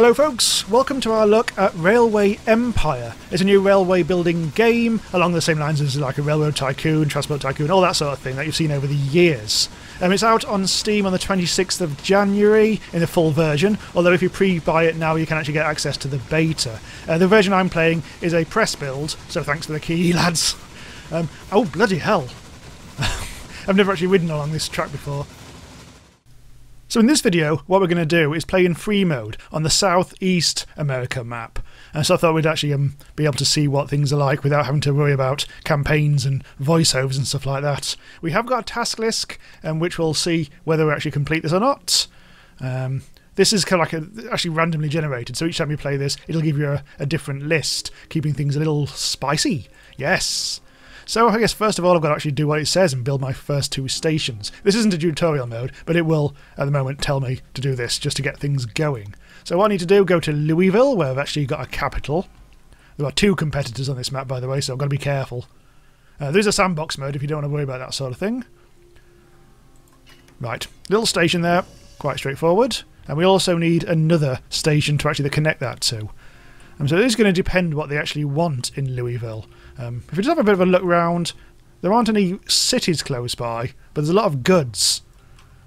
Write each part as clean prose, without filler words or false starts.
Hello folks, welcome to our look at Railway Empire. It's a new railway building game along the same lines as like a Railroad Tycoon, Transport Tycoon, all that sort of thing that you've seen over the years. It's out on Steam on the 26th of January in the full version, although if you pre-buy it now you can actually get access to the beta. The version I'm playing is a press build, so thanks for the key lads. Oh bloody hell, I've never actually ridden along this track before. So in this video, what we're going to do is play in free mode on the Southeast America map. And so I thought we'd actually be able to see what things are like without having to worry about campaigns and voiceovers and stuff like that. We have got a task list, which we'll see whether we actually complete this or not. This is kind of like actually randomly generated, so each time you play this, it'll give you a different list, keeping things a little spicy. Yes! So I guess first of all I've got to actually do what it says and build my first two stations. This isn't a tutorial mode, but it will at the moment tell me to do this just to get things going. So what I need to do, go to Louisville, where I've actually got a capital. There are two competitors on this map, by the way, so I've got to be careful. There's a sandbox mode if you don't want to worry about that sort of thing. Right, little station there, quite straightforward. And we also need another station to actually connect that to. So it is going to depend what they actually want in Louisville. If we just have a bit of a look round, there aren't any cities close by, but there's a lot of goods.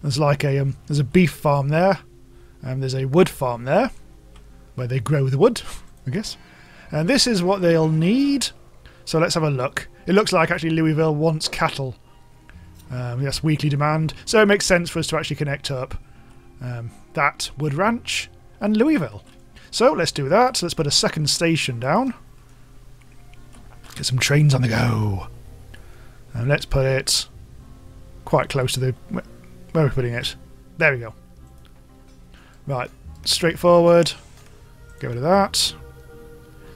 There's like there's a beef farm there, there's a wood farm there, where they grow the wood, I guess. And this is what they'll need. So let's have a look. It looks like actually Louisville wants cattle. That's weekly demand, so it makes sense for us to actually connect up that wood ranch and Louisville. So let's do that. Let's put a second station down. Get some trains on the go. And let's put it quite close to the... Where are we putting it? There we go. Right, straightforward. Get rid of that.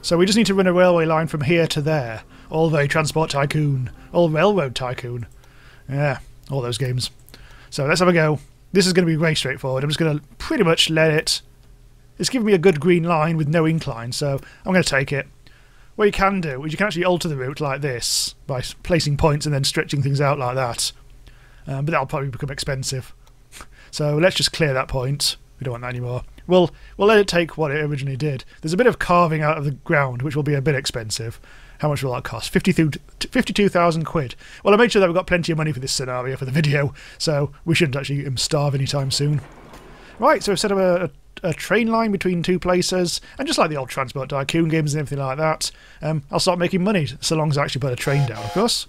So we just need to run a railway line from here to there. All very Transport Tycoon. All Railroad Tycoon. Yeah, all those games. So let's have a go. This is going to be very straightforward. I'm just going to pretty much let it... It's giving me a good green line with no incline, so I'm going to take it. What you can do is you can actually alter the route like this by placing points and then stretching things out like that. But that'll probably become expensive. So let's just clear that point. We don't want that anymore. We'll let it take what it originally did. There's a bit of carving out of the ground, which will be a bit expensive. How much will that cost? 52,000 quid. Well, I made sure that we've got plenty of money for this scenario for the video, so we shouldn't actually starve anytime soon. Right, so we've set up a train line between two places, and just like the old Transport Tycoon games and everything like that, I'll start making money so long as I actually put a train down, of course.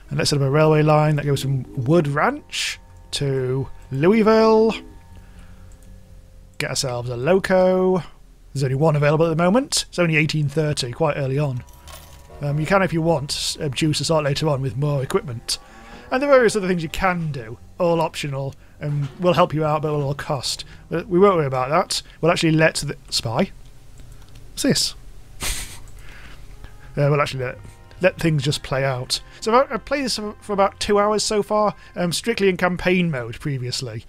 And let's set up a railway line that goes from Wood Ranch to Louisville. Get ourselves a loco. There's only one available at the moment. It's only 1830, quite early on. You can, if you want, choose to start later on with more equipment. And there are various other things you can do, all optional, and will help you out, but will all cost. But we won't worry about that. We'll actually let the... Spy? What's this? We'll actually let things just play out. So I've played this for about 2 hours so far, strictly in campaign mode previously.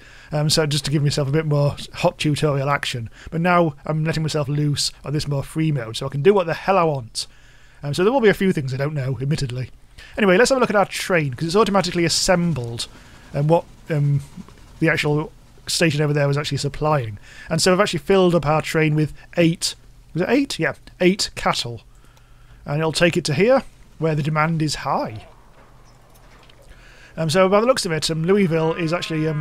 So just to give myself a bit more hot tutorial action. But now I'm letting myself loose on this more free mode, so I can do what the hell I want. So there will be a few things I don't know, admittedly. Anyway, let's have a look at our train, because it's automatically assembled and what the actual station over there was actually supplying. And so I've actually filled up our train with 8... Was it 8? Yeah, 8 cattle. And it'll take it to here, where the demand is high. So by the looks of it, Louisville is actually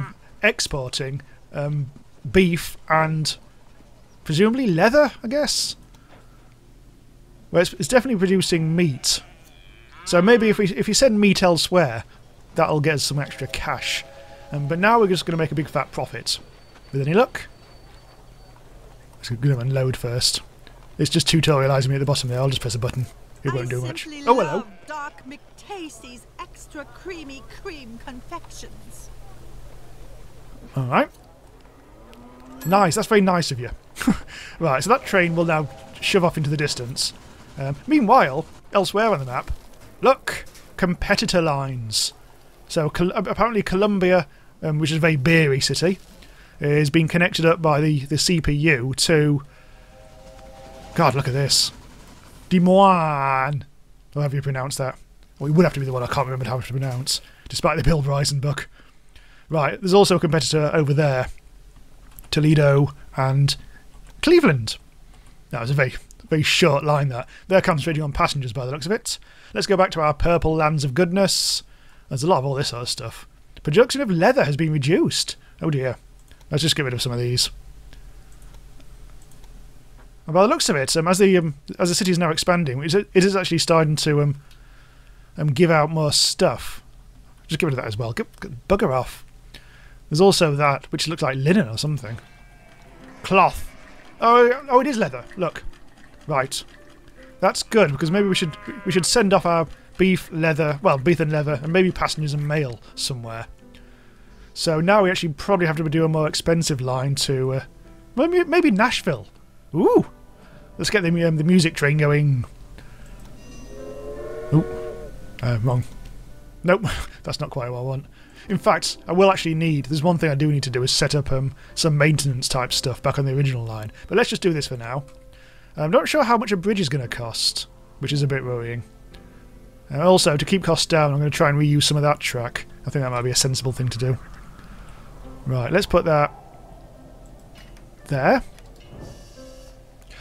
exporting beef and presumably leather, I guess? Well, it's definitely producing meat. So maybe if you send meat elsewhere, that'll get us some extra cash. But now we're just going to make a big fat profit. With any luck. Let's go and unload first. It's just tutorialising me at the bottom there. I'll just press a button. It won't do much. Oh, hello. Dark McTasty's extra creamy cream confections. Alright. Nice, that's very nice of you. Right, so that train will now shove off into the distance. Meanwhile, elsewhere on the map, look! Competitor lines. So apparently Columbia, which is a very beery city, is being connected up by the CPU to... God, look at this. Des Moines. However you pronounce that. Well, it would have to be the one I can't remember how to pronounce, despite the Bill Bryson book. Right, there's also a competitor over there. Toledo and Cleveland. That was a very, very short line, that. They're concentrating on passengers by the looks of it. Let's go back to our purple lands of goodness. There's a lot of all this sort of stuff. Production of leather has been reduced. Oh dear. Let's just get rid of some of these. And by the looks of it, as the city is now expanding, it is actually starting to give out more stuff. Just get rid of that as well. Bugger off. There's also that, which looks like linen or something. Cloth. Oh, it is leather. Look. Right. That's good, because maybe we should send off our beef and leather, and maybe passengers and mail somewhere. So now we actually probably have to do a more expensive line to maybe Nashville. Ooh. Let's get the music train going. Ooh. Wrong. Nope, that's not quite what I want. In fact, I will actually need... There's one thing I do need to do is set up some maintenance type stuff back on the original line. But let's just do this for now. I'm not sure how much a bridge is going to cost, which is a bit worrying. And also, to keep costs down, I'm going to try and reuse some of that track. I think that might be a sensible thing to do. Right, let's put that there.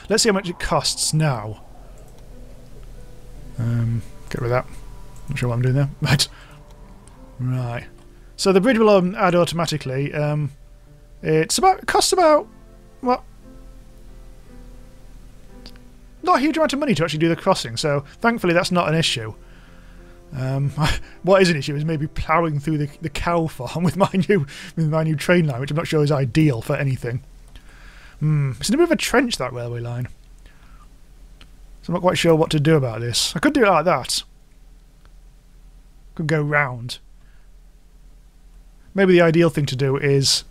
Let's see how much it costs now. Get rid of that. Not sure what I'm doing there. Right. So the bridge will add automatically. It costs about what? Not a huge amount of money to actually do the crossing. So thankfully that's not an issue. What is an issue is maybe ploughing through the cow farm with my new train line, which I'm not sure is ideal for anything. It's in a bit of a trench, that railway line. So I'm not quite sure what to do about this. I could do it like that. Could go round. Maybe the ideal thing to do is...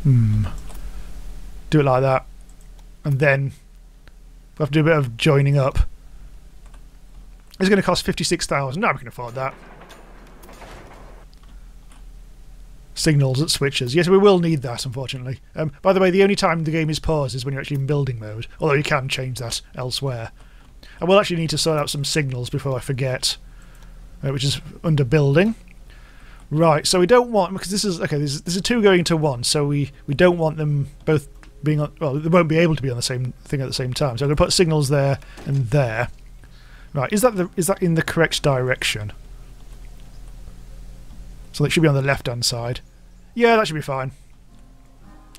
do it like that. And then we'll have to do a bit of joining up. It's going to cost 56,000. No, we can afford that. Signals at switches. Yes, we will need that, unfortunately. By the way, the only time the game is paused is when you're actually in building mode, although you can change that elsewhere. I will actually need to sort out some signals before I forget, which is under building. Right, so we don't want, because this is, okay, this is two going to one, so we don't want them both being on, well, they won't be able to be on the same thing at the same time. So I'm going to put signals there and there. Right, is that in the correct direction? So it should be on the left-hand side. Yeah, that should be fine,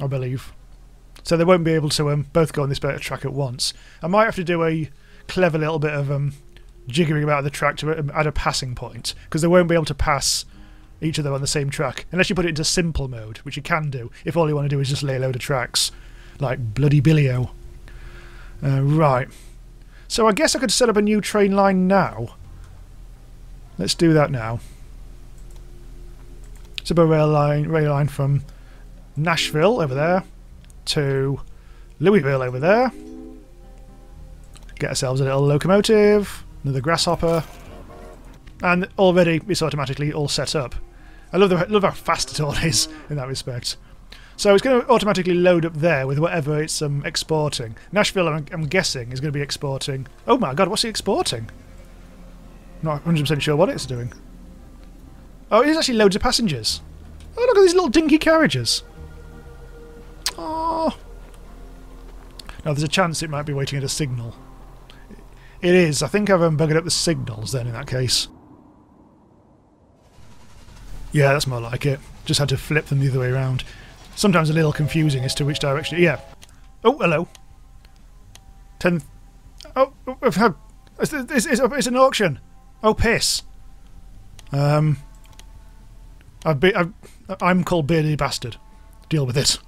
I believe. So they won't be able to both go on this bit of track at once. I might have to do a clever little bit of jiggering about the track to add a passing point, because they won't be able to pass each other on the same track unless you put it into simple mode, which you can do if all you want to do is just lay a load of tracks like bloody Billy-O. Right. So I guess I could set up a new train line now. Let's do that now. Set up a rail line from Nashville over there to Louisville over there. Get ourselves a little locomotive, another grasshopper, and already it's automatically all set up. I love how fast it all is in that respect. So it's going to automatically load up there with whatever it's exporting. Nashville, I'm guessing, is going to be exporting... Oh my god, what's it exporting? Not 100% sure what it's doing. Oh, it is actually loads of passengers. Oh, look at these little dinky carriages. Oh. Now, there's a chance it might be waiting at a signal. It is. I think I've buggered up the signals then in that case. Yeah, that's more like it. Just had to flip them the other way around. Sometimes a little confusing as to which direction. Yeah. Oh, hello. 10. Oh, it's an auction. Oh, piss. I'm called Beardy Bastard. Deal with it.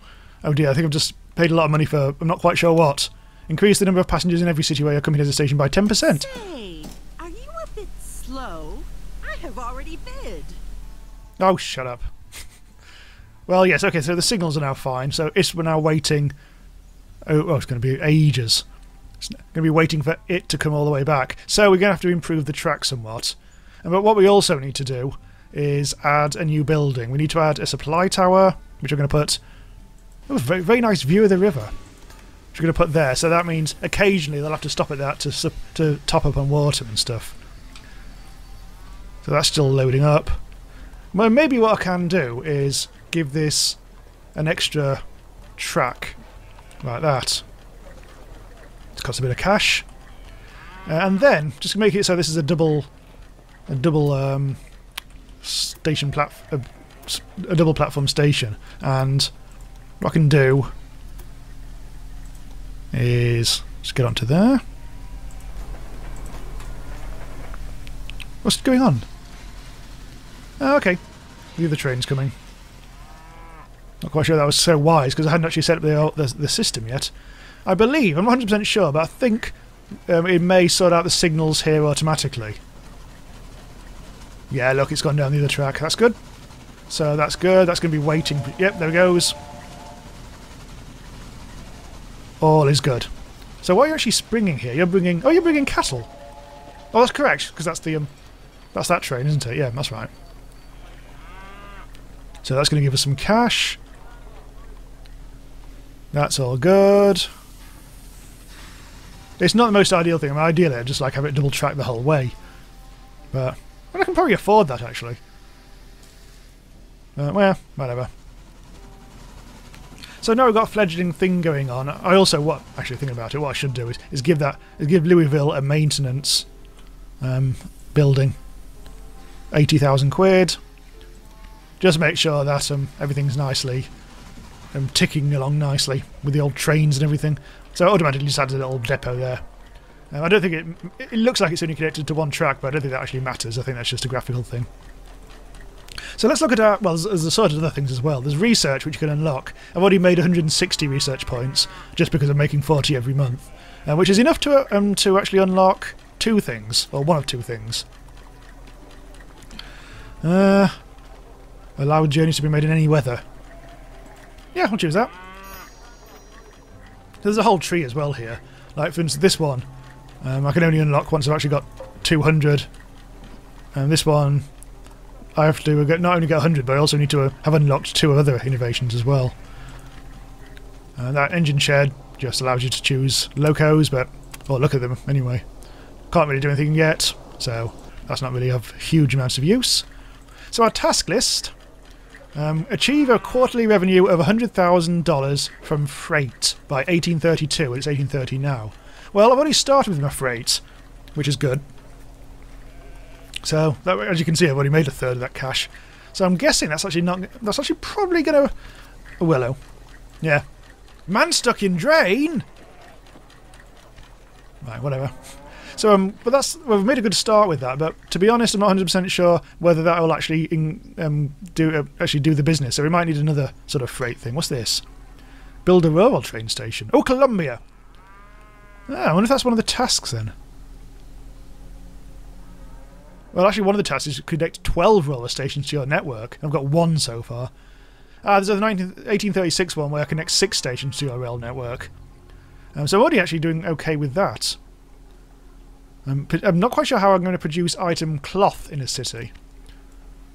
Oh dear, I think I've just paid a lot of money for... I'm not quite sure what. Increase the number of passengers in every city where your company has a station by 10%. Say, are you a bit slow? I have already bid. Oh, shut up. Well, yes, okay, so the signals are now fine. So we're now waiting... Oh, it's going to be ages. It's going to be waiting for it to come all the way back. So we're going to have to improve the track somewhat. But what we also need to do is add a new building. We need to add a supply tower, which we're going to put... Oh, very, very nice view of the river. Which we're going to put there. So that means occasionally they'll have to stop at that to top up on water and stuff. So that's still loading up. Well, maybe what I can do is give this an extra track like that. It's cost a bit of cash. And then just make it so this is a double station a double platform station. And what I can do is just get onto there. What's going on? Oh, okay, the other train's coming. Not quite sure that was so wise because I hadn't actually set up the system yet. I believe, I'm not 100% sure, but I think it may sort out the signals here automatically. Yeah, look, it's gone down the other track. That's good. So that's good. That's going to be waiting. Yep, there it goes. All is good. So what are you actually bringing here? You're bringing... Oh, you're bringing cattle. Oh, that's correct, because that's the... that's that train, isn't it? Yeah, that's right. So that's going to give us some cash. That's all good. It's not the most ideal thing. I mean, ideally, I'd just like have it double track the whole way. But I can probably afford that, actually. Well, whatever. So now we've got a fledgling thing going on. I also, actually thinking about it, what I should do is give Louisville a maintenance building. 80,000 quid. Just make sure that everything's nicely ticking along nicely with the old trains and everything. So it automatically just adds a little depot there. I don't think it looks like it's only connected to one track, but I don't think that actually matters. I think that's just a graphical thing. So let's look at our... Well, there's a sort of other things as well. There's research, which you can unlock. I've already made 160 research points, just because I'm making 40 every month. Which is enough to actually unlock two things, or one of two things. Allow journeys to be made in any weather. Yeah, I'll choose that. There's a whole tree as well here. Like, for instance, this one, I can only unlock once I've actually got 200. And this one, I have to not only get 100, but I also need to have unlocked 2 other innovations as well. That engine shed just allows you to choose locos, but... Or look at them, anyway. Can't really do anything yet, so that's not really of huge amounts of use. So our task list... achieve a quarterly revenue of $100,000 from freight by 1832, and it's 1830 now. Well, I've already started with my freight, which is good. So, as you can see, I've already made a third of that cash. So I'm guessing that's actually probably going to... A willow. Yeah. Man stuck in drain! Right, whatever. So, but we've made a good start with that. But to be honest, I'm not 100% sure whether that will actually do the business. So we might need another sort of freight thing. What's this? Build a railroad train station. Oh, Columbia. I wonder if that's one of the tasks then. Well, actually, one of the tasks is to connect 12 railway stations to your network. I've got 1 so far. There's a 1836 one where I connect 6 stations to your rail network. So I'm already actually doing okay with that. I'm not quite sure how I'm going to produce item cloth in a city.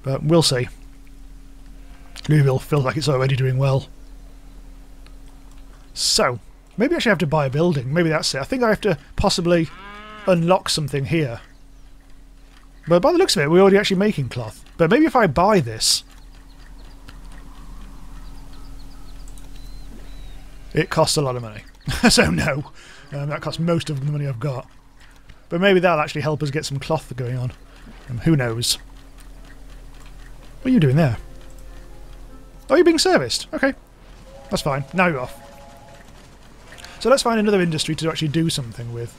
But we'll see. Louisville feels like it's already doing well. So, maybe I should have to buy a building. Maybe that's it. I think I have to possibly unlock something here. But by the looks of it, we're already actually making cloth. But maybe if I buy this... It costs a lot of money. So no. That costs most of the money I've got. But maybe that'll actually help us get some cloth going on. Who knows? What are you doing there? Oh, you're being serviced. Okay. That's fine. Now you're off. So let's find another industry to actually do something with.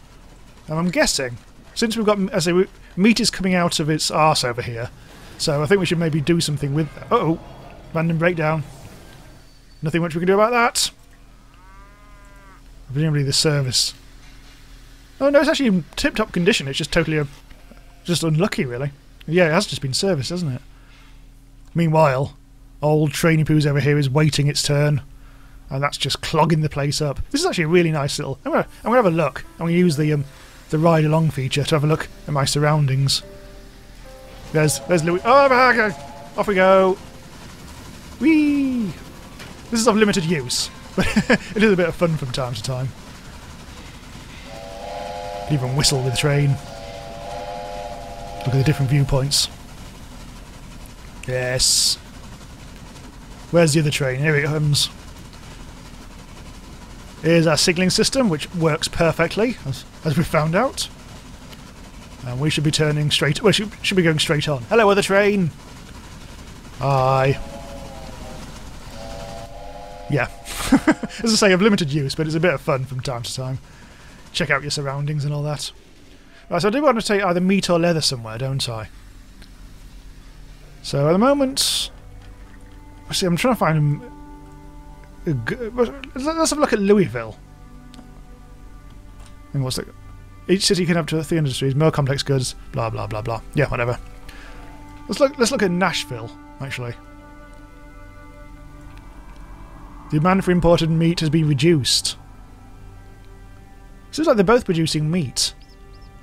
And I'm guessing, since we've got... As I say, meat is coming out of its arse over here. So I think we should maybe do something with that. Uh-oh. Random breakdown. Nothing much we can do about that. Presumably the service... Oh no, it's actually in tip-top condition. It's just totally... just unlucky, really. Yeah, it has just been serviced, hasn't it? Meanwhile, old Trainy Poos over here is waiting its turn. And that's just clogging the place up. This is actually a really nice little... I'm gonna have a look. I'm gonna use the ride along feature to have a look at my surroundings. There's Louis. Oh, okay. Off we go. Whee! This is of limited use, but it is a bit of fun from time to time. Even whistle with the train. Look at the different viewpoints. Yes. Where's the other train? Here it comes. Here's our signalling system, which works perfectly, as we found out. And we should be turning straight... Well, should be going straight on. Hello, other train! Hi. Yeah. As I say, of limited use, but it's a bit of fun from time to time. Check out your surroundings and all that. Right, so I do want to take either meat or leather somewhere, don't I? So at the moment... See, I'm trying to find... Let's have a look at Louisville. And what's that? Each city can have 300 industries, more complex goods, blah blah blah blah. Yeah, whatever. Let's look at Nashville, actually. The demand for imported meat has been reduced. Seems like they're both producing meat.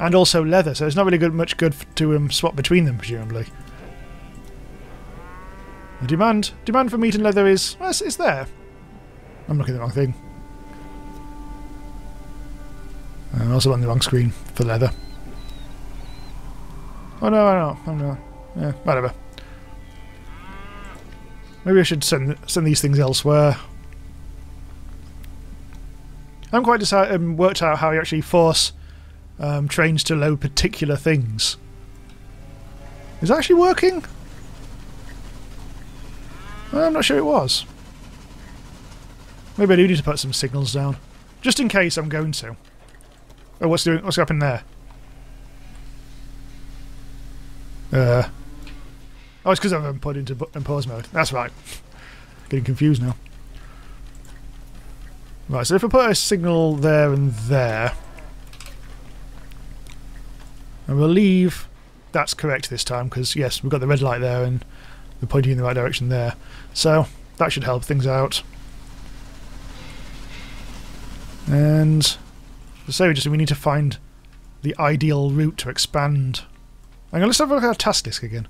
And also leather, so it's not really much good to swap between them, presumably. The demand for meat and leather is... Well, it's there. I'm looking at the wrong thing. I'm also on the wrong screen for leather. Oh no. Yeah, whatever. Maybe I should send these things elsewhere. I haven't quite worked out how you actually force trains to load particular things. Is that actually working? I'm not sure it was. Maybe I do need to put some signals down. Just in case I'm going to. Oh, what's happening there? Oh, it's because I've put into pause mode. That's right. Getting confused now. Right, so if I put a signal there and there, I believe that's correct this time, because yes, we've got the red light there and we're pointing in the right direction there. So that should help things out. And so we need to find the ideal route to expand. Hang on, let's have a look at our task list again.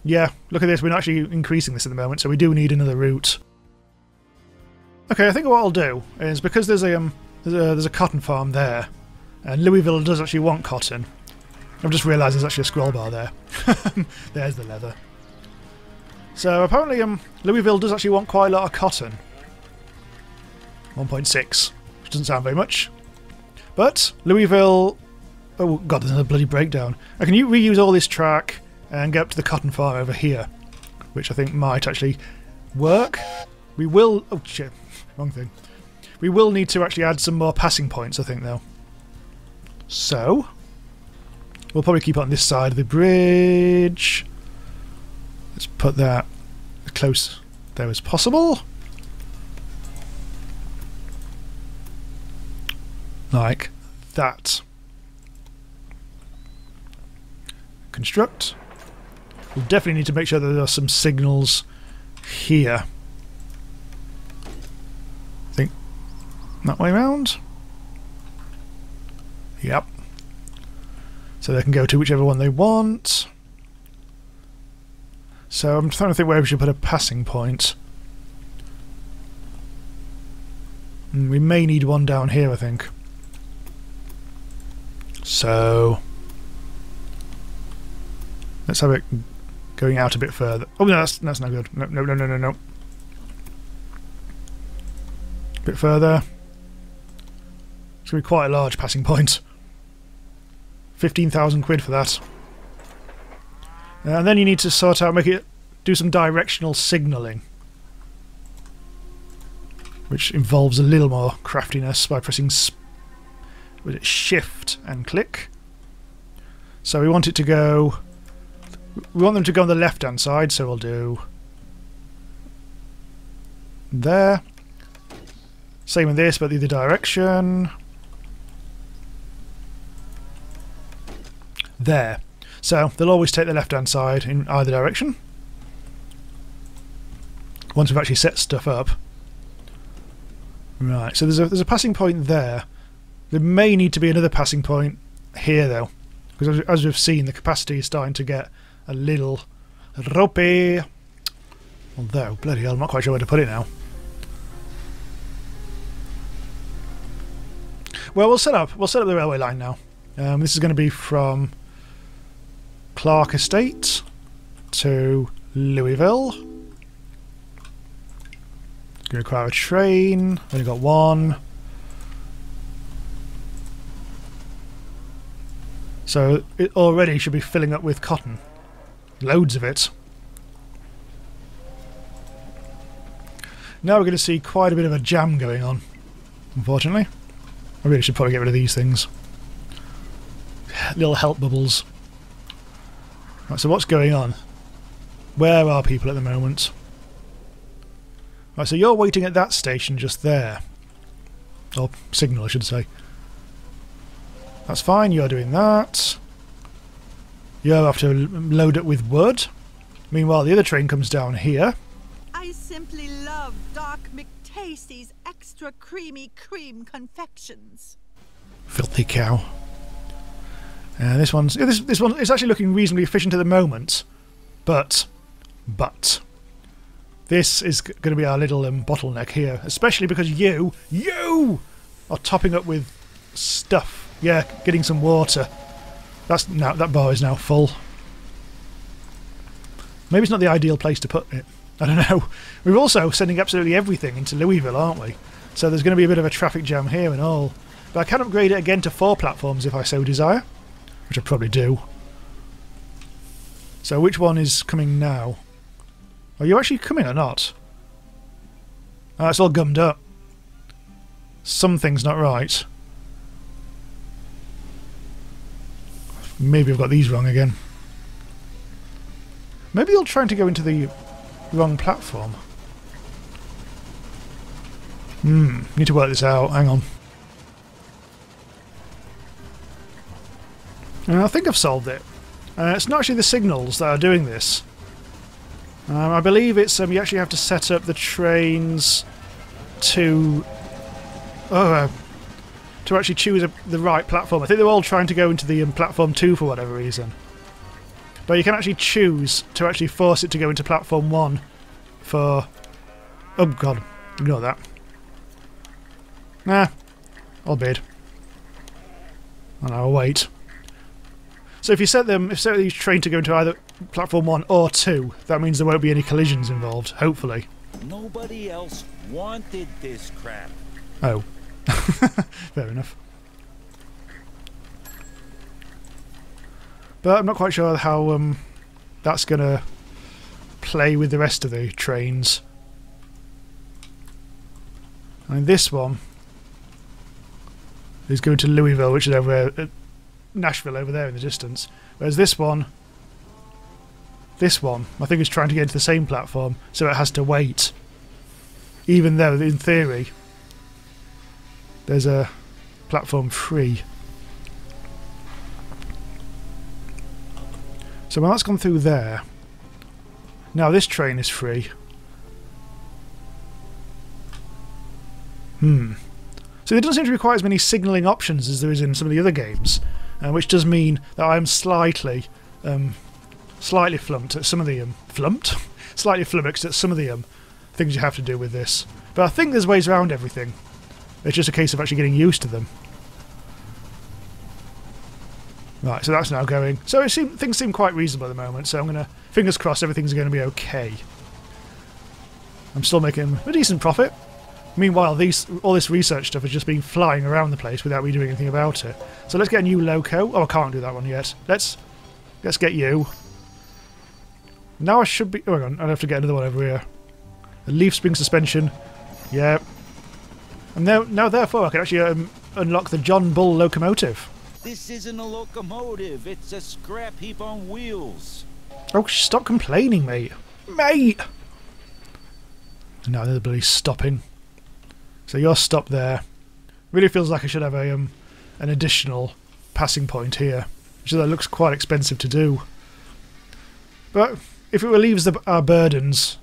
Yeah, look at this, we're not actually increasing this at the moment, so we do need another route. Okay, I think what I'll do is, because there's a cotton farm there, and Louisville does actually want cotton. I've just realised there's actually a scroll bar there. There's the leather. So apparently Louisville does actually want quite a lot of cotton. 1.6, which doesn't sound very much. But Louisville... Oh god, there's another bloody breakdown. I can reuse all this track and get up to the cotton farm over here, which I think might actually work. We will... Oh shit, wrong thing. We will need to actually add some more passing points, I think, though. So, we'll probably keep it on this side of the bridge. Let's put that as close there as possible. Like that. Construct. We'll definitely need to make sure that there are some signals here. I think that way around. Yep. So they can go to whichever one they want. So I'm trying to think where we should put a passing point. We may need one down here, I think. So let's have it going out a bit further. Oh no, that's not good. No. A bit further. It's going to be quite a large passing point. 15,000 quid for that. And then you need to sort out, do some directional signalling, which involves a little more craftiness by pressing Shift and click. So we want it to go... We want them to go on the left-hand side, so we'll do... There. Same with this, but the other direction. There. So they'll always take the left-hand side in either direction. Once we've actually set stuff up. Right, so there's a passing point there. There may need to be another passing point here, though, because as we've seen, the capacity is starting to get a little ropey. Although, bloody hell, I'm not quite sure where to put it now. Well, we'll set up the railway line now. This is going to be from Clark Estate to Louisville. It's going to require a train. Only got one. So it already should be filling up with cotton. Loads of it. Now we're going to see quite a bit of a jam going on, unfortunately. I really should probably get rid of these things. Little help bubbles. Right, so what's going on? Where are people at the moment? Right, so you're waiting at that station just there. Or signal, I should say. That's fine, you're doing that. You'll have to load it with wood. Meanwhile, the other train comes down here. I simply love Doc McTasty's extra creamy cream confections. Filthy cow. And this one's... This one is actually looking reasonably efficient at the moment. But... This is going to be our little bottleneck here. Especially because you are topping up with stuff. Yeah, getting some water. That bar is now full. Maybe it's not the ideal place to put it. I don't know. We're also sending absolutely everything into Louisville, aren't we? So there's going to be a bit of a traffic jam here and all. But I can upgrade it again to 4 platforms if I so desire. Which I probably do. So which one is coming now? Are you actually coming or not? Oh, it's all gummed up. Something's not right. Maybe I've got these wrong again. Maybe they're trying to go into the wrong platform. Need to work this out. Hang on. I think I've solved it. It's not actually the signals that are doing this. I believe it's you actually have to set up the trains to actually choose the right platform. I think they're all trying to go into the platform 2 for whatever reason. But you can actually choose to actually force it to go into platform 1 for... Oh god, ignore that. Nah, I'll bid. And I'll wait. So if you set these train to go into either platform 1 or 2, that means there won't be any collisions involved, hopefully. Nobody else wanted this crap. Oh. Fair enough. But I'm not quite sure how that's going to play with the rest of the trains. I mean, this one is going to Louisville, which is over Nashville over there in the distance. Whereas this one, I think is trying to get into the same platform, so it has to wait. Even though, in theory, there's a platform 3. So when that's gone through there, now this train is free. So it doesn't seem to require as many signalling options as there is in some of the other games, which does mean that I am slightly flumped at some of the slightly flummoxed at some of the things you have to do with this. But I think there's ways around everything. It's just a case of actually getting used to them. Right, so that's now going. So things seem quite reasonable at the moment, so I'm going to... Fingers crossed everything's going to be okay. I'm still making a decent profit. Meanwhile, all this research stuff has just been flying around the place without me doing anything about it. So let's get a new loco. Oh, I can't do that one yet. Let's get you. Now I should be... Oh, hang on, I'll have to get another one over here. A leaf spring suspension. Yeah. And now therefore, I can actually unlock the John Bull locomotive. This isn't a locomotive, it's a scrap heap on wheels. Oh, stop complaining, mate. Mate! And now they're bloody stopping. So you're stopped there. Really feels like I should have an additional passing point here. Which looks quite expensive to do. But if it relieves our burdens,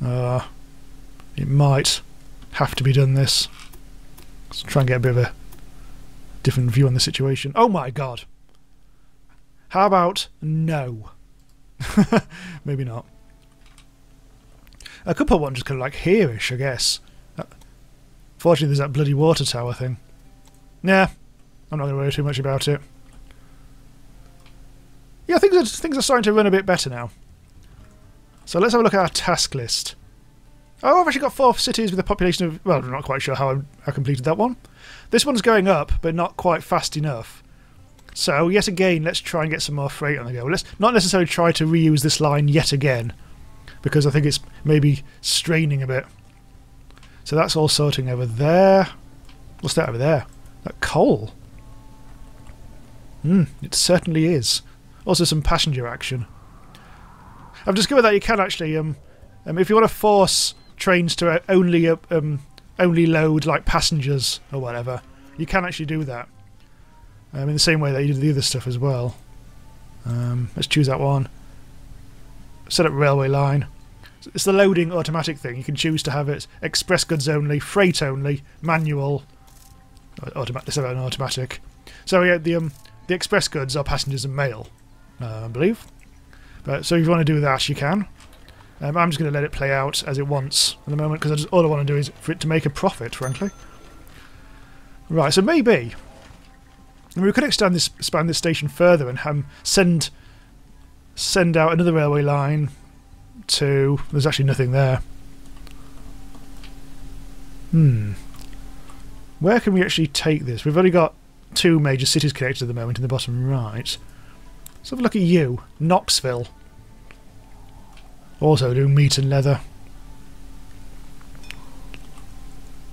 it might have to be done this. Let's try and get a bit of a different view on the situation. Oh my god! How about no? Maybe not. A couple ones just kind of like here-ish, I guess. Fortunately, there's that bloody water tower thing. Nah, I'm not going to worry too much about it. Yeah, things are starting to run a bit better now. So let's have a look at our task list. Oh, I've actually got 4 cities with a population of... Well, I'm not quite sure how I completed that one. This one's going up, but not quite fast enough. So, yet again, let's try and get some more freight on the go. Let's not necessarily try to reuse this line yet again, because I think it's maybe straining a bit. So that's all sorting over there. What's that over there? That coal. It certainly is. Also some passenger action. I've discovered that you can actually, if you want to force trains to only load like passengers or whatever, you can actually do that. In the same way that you do the other stuff as well. Let's choose that one. Set up railway line. It's the loading automatic thing. You can choose to have it express goods only, freight only, manual, automatic. So an automatic. So yeah, the express goods are passengers and mail, I believe. But so if you want to do that, you can. I'm just going to let it play out as it wants at the moment because all I want to do is for it to make a profit, frankly. Right. So maybe we could expand this station further and send out another railway line to... There's actually nothing there. Where can we actually take this? We've only got 2 major cities connected at the moment in the bottom right. Let's have a look at you. Knoxville. Also do meat and leather.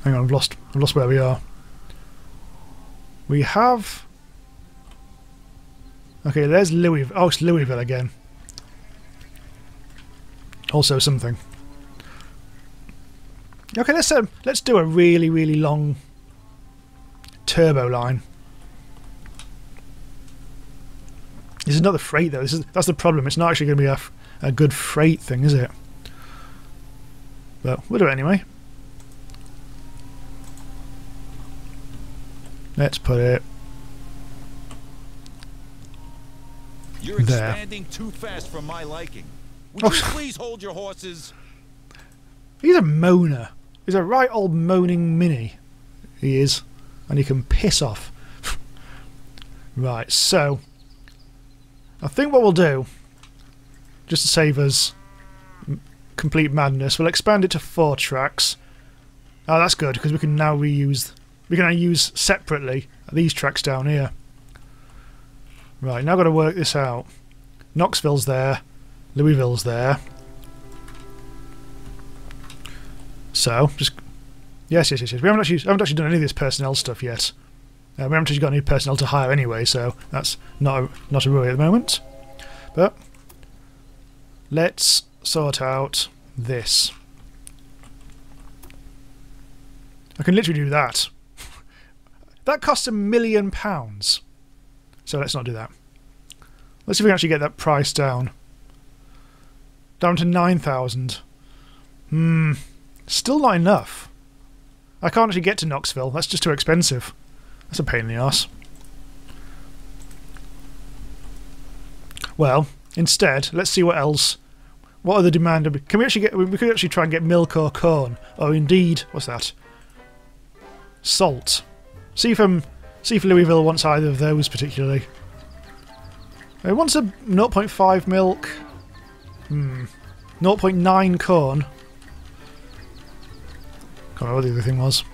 Hang on, I've lost where we are. We have... Okay, there's Louisville. Oh, it's Louisville again. Also something. Okay, let's do a really, really long turbo line. This is not the freight though. That's the problem. It's not actually going to be a good freight thing, is it? But we'll do it anyway. Let's put it You're there. expanding too fast for my liking. Would you please hold your horses? He's a moaner. He's a right old moaning mini. He is. And he can piss off. Right, so I think what we'll do, just to save us complete madness, we'll expand it to 4 tracks. Oh, that's good, because we can now reuse... We can now use separately these tracks down here. Right, now I've got to work this out. Knoxville's there. Louisville's there. So, just... Yes. We haven't actually done any of this personnel stuff yet. We haven't actually got any personnel to hire anyway, so that's not a worry at the moment. But let's sort out this. I can literally do that. That costs £1 million. So let's not do that. Let's see if we can actually get that price down. Down to 9,000. Still not enough. I can't actually get to Knoxville. That's just too expensive. That's a pain in the arse. Well, instead, let's see what else. What other demand? Can we actually get? We could actually try and get milk or corn, or indeed, what's that? Salt. See if Louisville wants either of those particularly. It wants a 0.5 milk. 0.9 corn. Can't remember what the other thing was.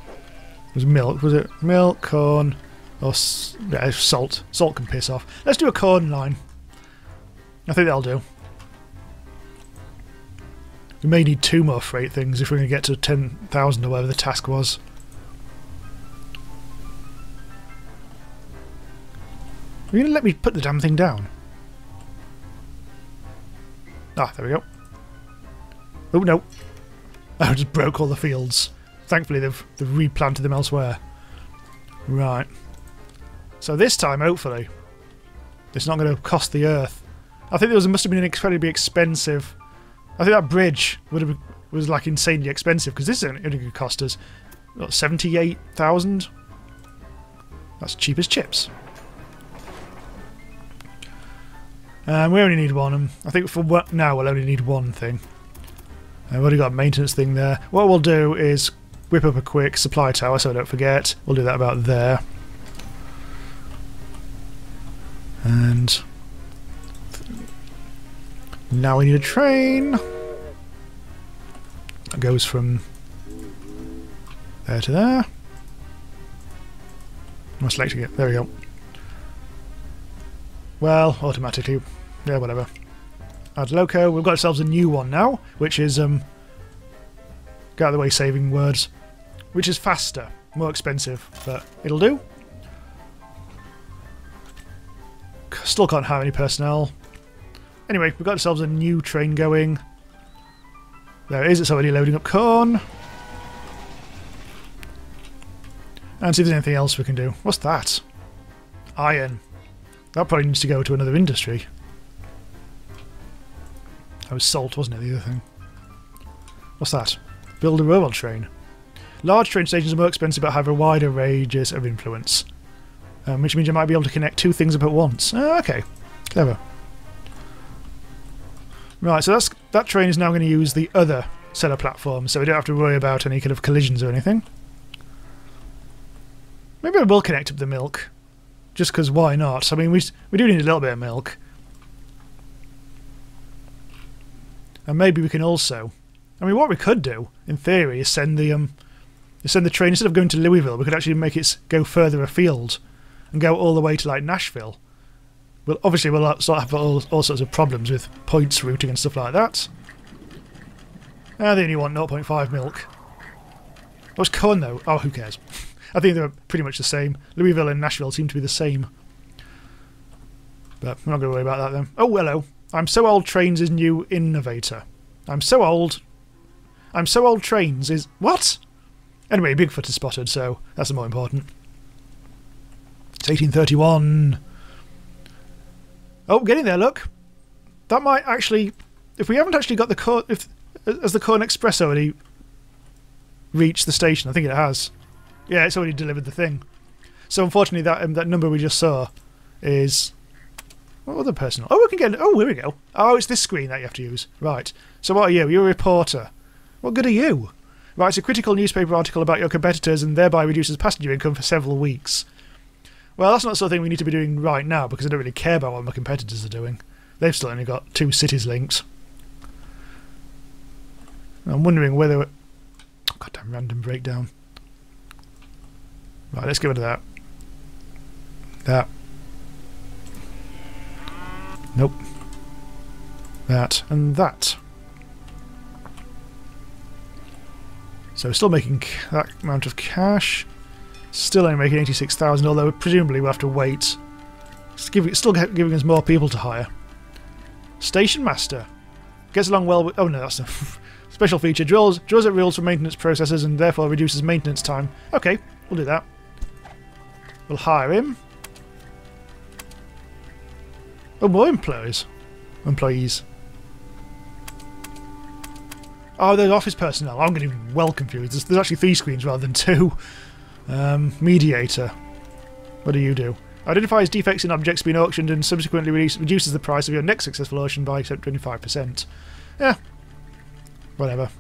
It was milk, was it? Milk, corn, or yeah, salt. Salt can piss off. Let's do a corn line. I think that'll do. We may need 2 more freight things if we're going to get to 10,000 or whatever the task was. Are you going to let me put the damn thing down? Ah, there we go. Oh, no. I just broke all the fields. Thankfully, they've replanted them elsewhere. Right. So this time, hopefully, it's not going to cost the earth. I think must have been an incredibly expensive... I think that bridge was like insanely expensive, because this is only going to cost us, what, 78,000? That's cheap as chips. We only need one. I think for now we'll only need one thing. We've already got a maintenance thing there. What we'll do is whip up a quick supply tower so I don't forget. We'll do that about there. And now we need a train. goes from there to there. I'm selecting it. There we go. Well, automatically. Yeah, whatever. Add loco. We've got ourselves a new one now, which is get out of the way, saving words, which is faster, more expensive, but it'll do. Still can't hire any personnel. Anyway, we've got ourselves a new train going. There it is. It's already loading up corn. And see if there's anything else we can do. What's that? Iron. That probably needs to go to another industry. That was salt, wasn't it, the other thing? What's that? Build a railroad train. Large train stations are more expensive but have a wider ranges of influence. Which means you might be able to connect two things up at once. Oh, okay. Clever. Right, so that train is now going to use the other seller platform, so we don't have to worry about any kind of collisions or anything. Maybe I will connect up the milk. Just because why not? I mean, we do need a little bit of milk. And maybe we can also... I mean, what we could do, in theory, is send the train, instead of going to Louisville, we could actually make it go further afield and go all the way to, like, Nashville. Well, obviously, we'll sort of have all sorts of problems with points routing and stuff like that. They only want 0.5 milk. What's corn, though? Oh, who cares? I think they're pretty much the same. Louisville and Nashville seem to be the same. But I'm not going to worry about that then. Oh, hello. I'm so old trains is new innovator. I'm so old trains is... What? Anyway, Bigfoot is spotted, so that's the more important. It's 1831. Oh, getting there, look. That might actually... If we haven't actually got the corn... Has the Corn Express already reached the station? I think it has. Yeah, it's already delivered the thing. So unfortunately, that number we just saw is... What other person? Oh, we can get... Oh, here we go. Oh, it's this screen that you have to use. Right. So what are you? You're a reporter. What good are you? Writes a critical newspaper article about your competitors and thereby reduces passenger income for several weeks. Well, that's not the sort of thing we need to be doing right now because I don't really care about what my competitors are doing. They've still only got 2 cities linked. I'm wondering whether... Oh, goddamn random breakdown. Right, let's get rid of that. That. Nope. That and that. So still making that amount of cash. Still only making 86,000, although presumably we'll have to wait. Still giving us more people to hire. Station Master. Gets along well with... Oh no, that's a special feature. Draws up rules for maintenance processes and therefore reduces maintenance time. Okay, we'll do that. We'll hire him. Oh, more employees. Oh, there's office personnel. I'm getting well confused. There's actually 3 screens rather than 2. Mediator. What do you do? Identifies defects in objects being auctioned and subsequently reduces the price of your next successful auction by 25%. Yeah. Whatever.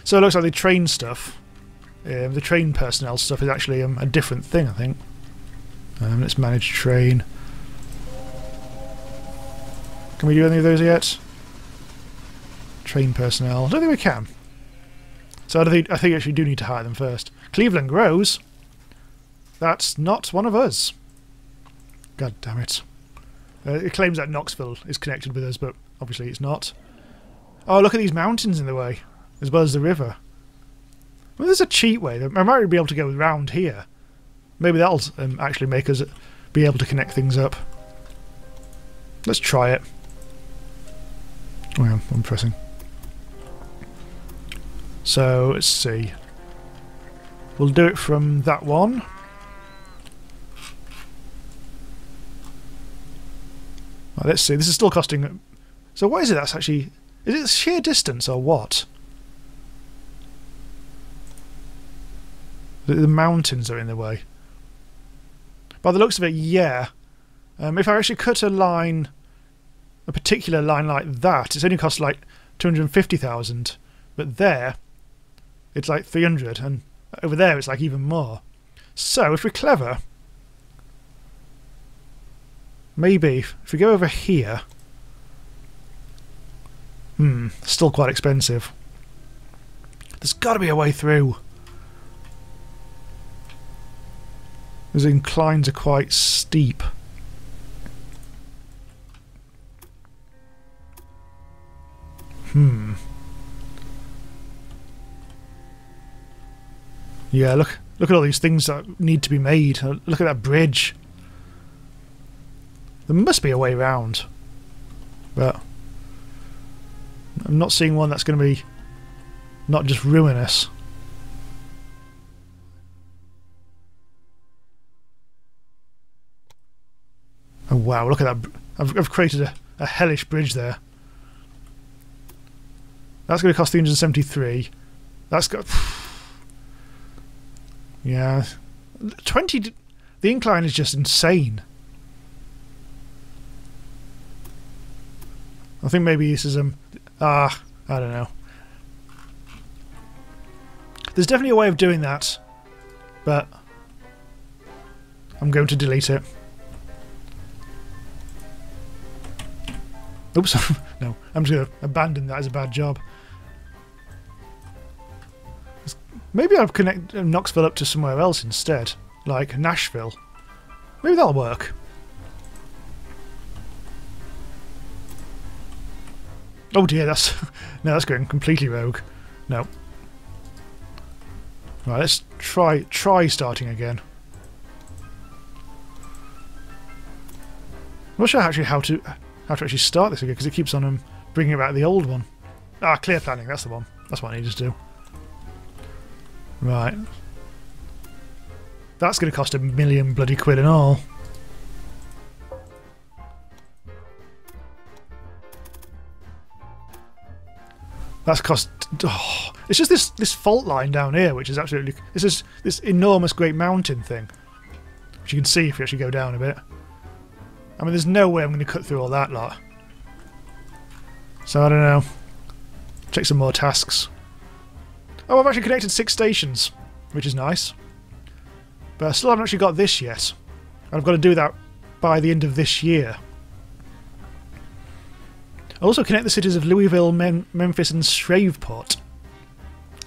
So it looks like the train stuff, the train personnel stuff is actually a different thing, I think. Let's manage train. Can we do any of those yet? Train personnel. I don't think we can. So I think we actually do need to hire them first. Cleveland grows. That's not one of us. God damn it. It claims that Knoxville is connected with us, but obviously it's not. Oh, look at these mountains in the way, as well as the river. Well, there's a cheat way. I might be able to go around here. Maybe that'll actually make us be able to connect things up. Let's try it. Oh yeah, I'm pressing. So, let's see. We'll do it from that one. Right, let's see. This is still costing... So what is it that's actually... Is it sheer distance or what? The mountains are in the way. By the looks of it, yeah. If I actually cut a line... A particular line like that, it's only cost like 250,000. But there... It's like 300, and over there it's like even more. So, if we're clever, maybe if we go over here, Still quite expensive. There's got to be a way through. Those inclines are quite steep. Yeah, look at all these things that need to be made. Look at that bridge. There must be a way round, but I'm not seeing one that's going to be not just ruinous. Oh wow, look at that. I've created a hellish bridge there. That's going to cost 373. That's got... Yeah. 20... The incline is just insane. I think maybe this is... I don't know. There's definitely a way of doing that, but I'm going to delete it. Oops. No, I'm just going to abandon that as a bad job. Maybe I'll connect Knoxville up to somewhere else instead, like Nashville. Maybe that'll work. Oh dear, that's... No, that's going completely rogue. No. Right, let's try starting again. I'm not sure actually how to actually start this again, because it keeps on bringing back the old one. Ah, clear planning, that's the one. That's what I need to do. Right. That's going to cost £1 million bloody quid and all. That's cost... Oh, it's just this fault line down here, which is absolutely... This is this enormous great mountain thing. Which you can see if you actually go down a bit. I mean, there's no way I'm going to cut through all that lot. So, I don't know. Check some more tasks. Oh, I've actually connected 6 stations, which is nice. But I still haven't actually got this yet. I've got to do that by the end of this year. I also connect the cities of Louisville, Memphis and Shreveport.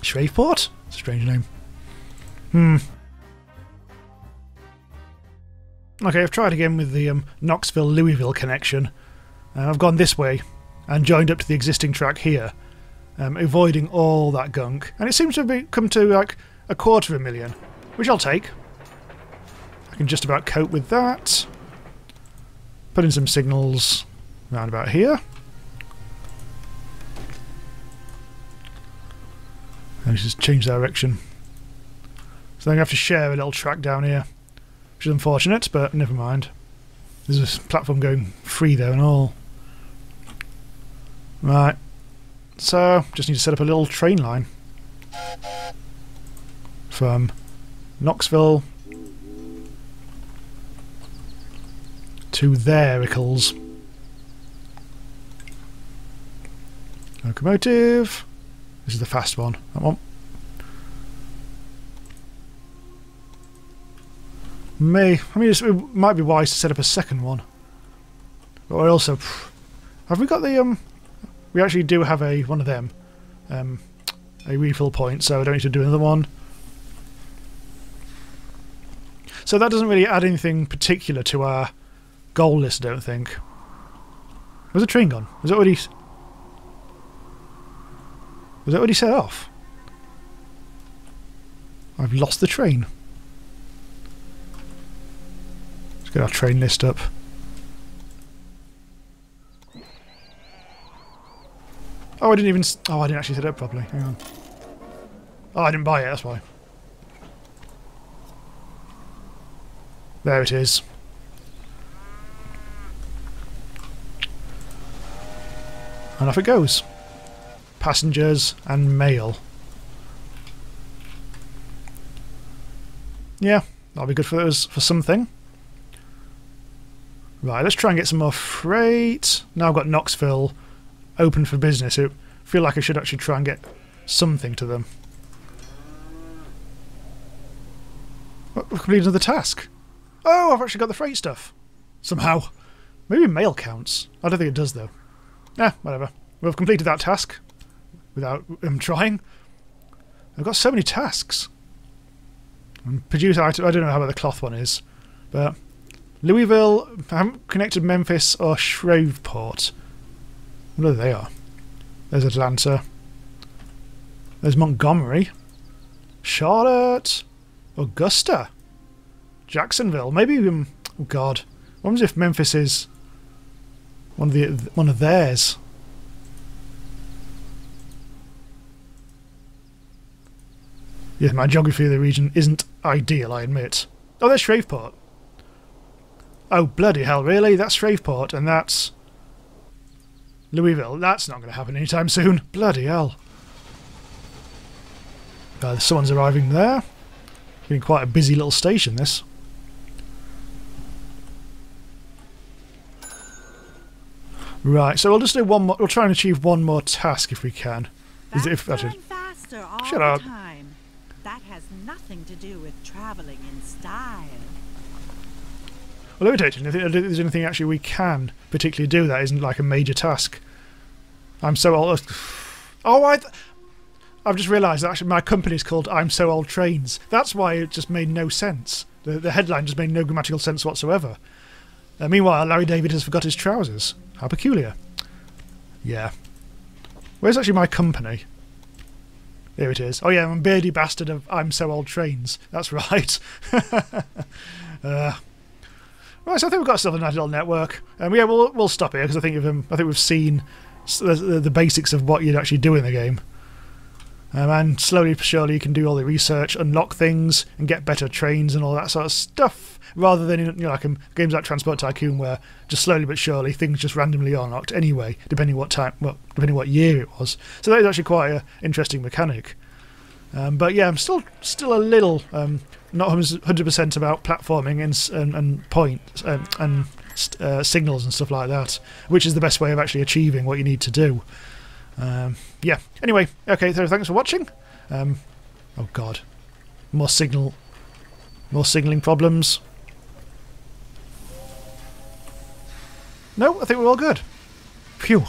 Shreveport? It's a strange name. Okay, I've tried again with the Knoxville-Louisville connection. I've gone this way and joined up to the existing track here. Avoiding all that gunk, and it seems to have come to like $250,000, which I'll take. I can just about cope with that. Put in some signals round about here. And just change direction. So I'm going to have to share a little track down here, which is unfortunate, but never mind. There's a platform going free there and all. Right. So, just need to set up a little train line from Knoxville to there, Ickles. Locomotive. This is the fast one. That one. It might be wise to set up a second one. But I also... Have we got the... We actually do have one of them. A refill point, so I don't need to do another one. So that doesn't really add anything particular to our goal list, I don't think. Was the train gone? Was it already set off? I've lost the train. Let's get our train list up. Oh, I didn't actually set it up properly. Hang on. Oh, I didn't buy it, that's why. There it is. And off it goes. Passengers and mail. Yeah, that'll be good for something. Right, let's try and get some more freight. Now I've got Knoxville open for business. I feel like I should actually try and get something to them. We've completed another task. Oh, I've actually got the freight stuff. Somehow. Maybe mail counts. I don't think it does though. Whatever. we've completed that task without trying. I've got so many tasks. And produce item. I don't know how the cloth one is, but Louisville. I haven't connected Memphis or Shreveport. Whatever they are. There's Atlanta. There's Montgomery. Charlotte. Augusta. Jacksonville. Maybe oh God. What happens if Memphis is one of theirs? Yeah, my geography of the region isn't ideal, I admit. Oh, there's Shreveport. Oh, bloody hell, really? That's Shreveport, and that's Louisville. That's not going to happen anytime soon. Bloody hell. Someone's arriving there. Getting quite a busy little station, this. Right, so we'll just do one more. We'll try and achieve one more task if we can. Faster and faster all Shut up. the time. That has nothing to do with traveling in style. Well, let me take it. I don't think there's anything actually we can particularly do that isn't like a major task. I'm so old. Oh, I've just realised that actually my company's called I'm So Old Trains. That's why it just made no sense. The headline just made no grammatical sense whatsoever. Meanwhile, Larry David has forgot his trousers. How peculiar. Yeah. Where's actually my company? Here it is. Oh yeah, I'm a beardy bastard of I'm So Old Trains. That's right. Right, so I think we've got stuff on that little network. Yeah, we'll stop here because I think we've seen the basics of what you'd actually do in the game. And slowly but surely you can do all the research, unlock things, and get better trains and all that sort of stuff, rather than in like games like Transport Tycoon, where just slowly but surely things just randomly are unlocked anyway, depending what what year it was. So that is actually quite an interesting mechanic. But yeah, I'm still a little not 100% about platforming and points and signals and stuff like that, which is the best way of actually achieving what you need to do. Yeah. Anyway, okay. So thanks for watching. Oh God, more signaling problems. No, I think we're all good. Phew.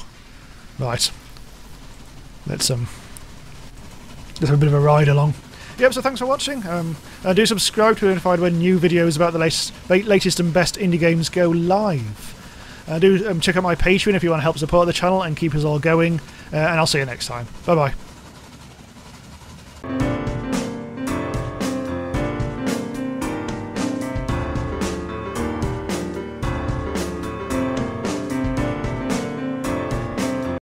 Right. Let's have a bit of a ride along. Yep. So thanks for watching. Do subscribe to be notified when new videos about the latest and best indie games go live. Do check out my Patreon if you want to help support the channel and keep us all going. And I'll see you next time. Bye bye.